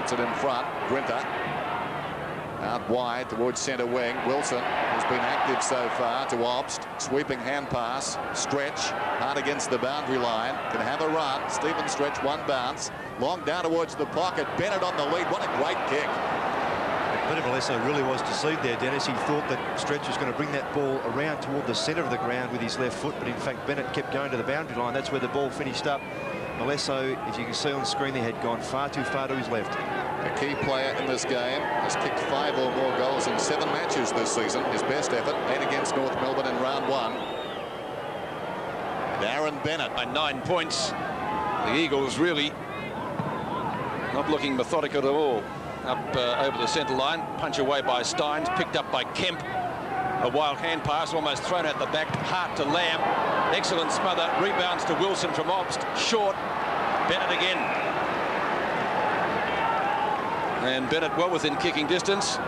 Beats it in front. Grinter. Out wide towards centre wing. Wilson, who's been active so far, to Obst. Sweeping hand pass. Stretch. Hard against the boundary line. Can have a run. Stephen Stretch, one bounce. Long down towards the pocket. Bennett on the lead. What a great kick. Bennett really was deceived there, Dennis. He thought that Stretch was going to bring that ball around toward the centre of the ground with his left foot, but in fact Bennett kept going to the boundary line. That's where the ball finished up. Malesso, as you can see on the screen there, had gone far too far to his left. A key player in this game, has kicked 5 or more goals in 7 matches this season. His best effort, 8 against North Melbourne in round 1. Darren Bennett. By 9 points. The Eagles really not looking methodical at all. Up over the centre line, punch away by Steins, picked up by Kemp. A wild hand pass, almost thrown out the back. Hart to Lamb. Excellent smother. Rebounds to Wilson from Obst. Short. Bennett again. And Bennett well within kicking distance.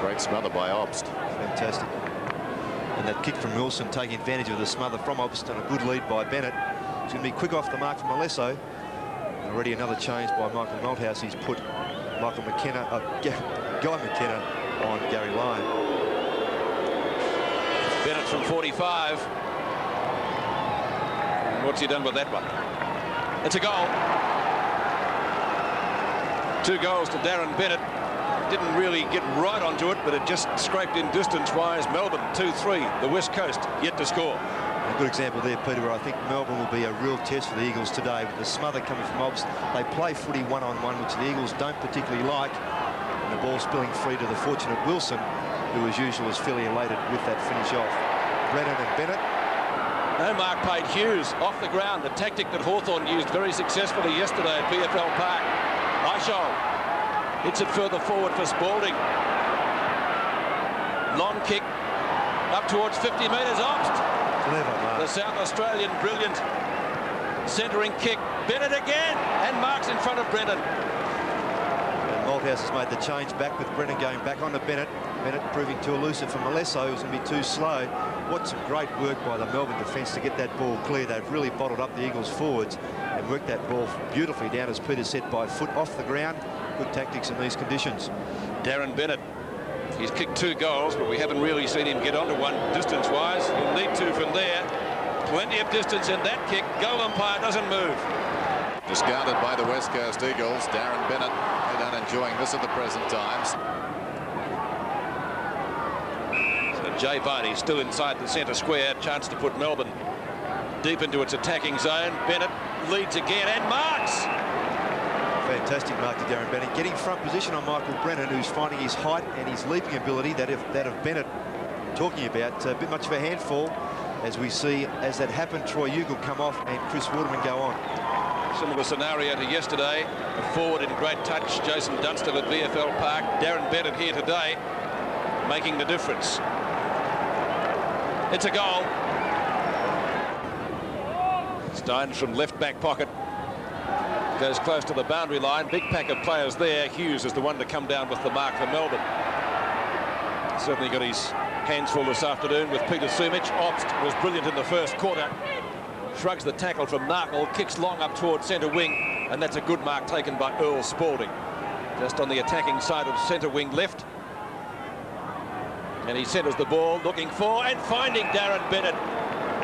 Great smother by Obst. Fantastic. And that kick from Wilson taking advantage of the smother from Obst, and a good lead by Bennett. It's going to be quick off the mark from Malesso. Already another change by Michael Malthouse. He's put Guy McKenna on Gary Lyon. Bennett from 45. And what's he done with that one? It's a goal. 2 goals to Darren Bennett. Didn't really get right onto it, but it just scraped in distance-wise. Melbourne 2-3. The West Coast yet to score. A good example there, Peter, where I think Melbourne will be a real test for the Eagles today with the smother coming from Obst. They play footy one-on-one, which the Eagles don't particularly like. And the ball spilling free to the fortunate Wilson, who as usual was fairly elated with that finish off. Brennan and Bennett. No mark paid Hughes off the ground. The tactic that Hawthorn used very successfully yesterday at VFL Park. Aishol hits it further forward for Spalding. Long kick up towards 50 metres. Obst. The South Australian brilliant centering kick. Bennett again, and marks in front of Brennan. And Malthouse has made the change back with Brennan going back onto Bennett. Bennett proving too elusive for Malesso, who's going to be too slow. What some great work by the Melbourne defence to get that ball clear. They've really bottled up the Eagles forwards and worked that ball beautifully down, as Peter said, by foot off the ground. Good tactics in these conditions. Darren Bennett. He's kicked 2 goals, but we haven't really seen him get onto one distance-wise. He'll need to from there. Plenty of distance in that kick. Goal umpire doesn't move. Discarded by the West Coast Eagles. Darren Bennett, no doubt enjoying this at the present times. So Jay Varney still inside the centre square. Chance to put Melbourne deep into its attacking zone. Bennett leads again and marks. Fantastic mark to Darren Bennett, getting front position on Michael Brennan, who's finding his height and his leaping ability, that of Bennett, talking about a bit much of a handful, as we see, as that happened, Troy Ugle come off and Chris Waterman go on. Similar scenario to yesterday. A forward in great touch, Jason Dunstall at VFL Park. Darren Bennett here today, making the difference. It's a goal. Stein from left back pocket. Goes close to the boundary line. Big pack of players there. Hughes is the one to come down with the mark for Melbourne. Certainly got his hands full this afternoon with Peter Sumich. Obst was brilliant in the first quarter. Shrugs the tackle from Narkle. Kicks long up towards centre wing. And that's a good mark taken by Earl Spalding. Just on the attacking side of centre wing left. And he centres the ball, looking for and finding Darren Bennett.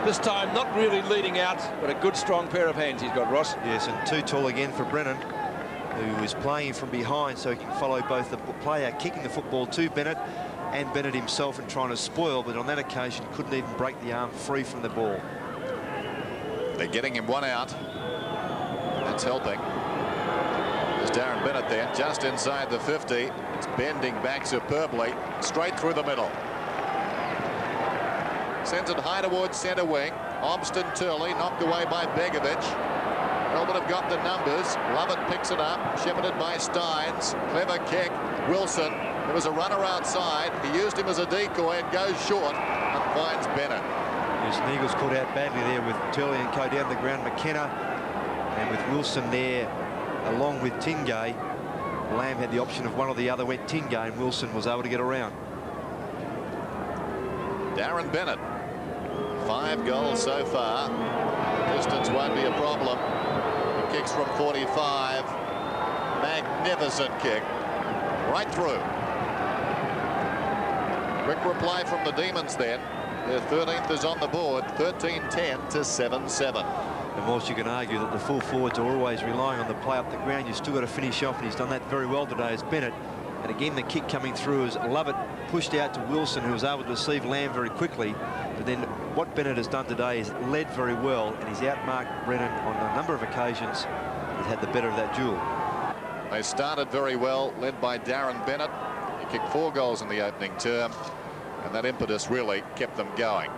This time not really leading out, but a good strong pair of hands he's got, Ross. Yes, and too tall again for Brennan, who is playing from behind, so he can follow both the player kicking the football to Bennett and Bennett himself and trying to spoil, but on that occasion couldn't even break the arm free from the ball. They're getting him one out. That's helping. There's Darren Bennett there, just inside the 50. It's bending back superbly, straight through the middle. Sends it high towards centre wing. Obst and Turley knocked away by Begovic. Melbourne have got the numbers. Lovett picks it up, shepherded by Steins. Clever kick. Wilson. There was a runner outside. He used him as a decoy and goes short and finds Bennett. Yes, the Eagles caught out badly there with Turley and Co down the ground. McKenna and with Wilson there along with Tingay. Lamb had the option of one or the other, went Tingay, and Wilson was able to get around. Darren Bennett, 5 goals so far. Distance won't be a problem. He kicks from 45. Magnificent kick. Right through. Quick reply from the Demons then. Their 13th is on the board. 13-10 to 7-7. And whilst you can argue that the full forwards are always relying on the play up the ground, you've still got to finish off, and he's done that very well today as Bennett. And again, the kick coming through is Lovett pushed out to Wilson, who was able to receive Lamb very quickly. But then what Bennett has done today is led very well, and he's outmarked Brennan on a number of occasions. He's had the better of that duel. They started very well, led by Darren Bennett. He kicked 4 goals in the opening term, and that impetus really kept them going.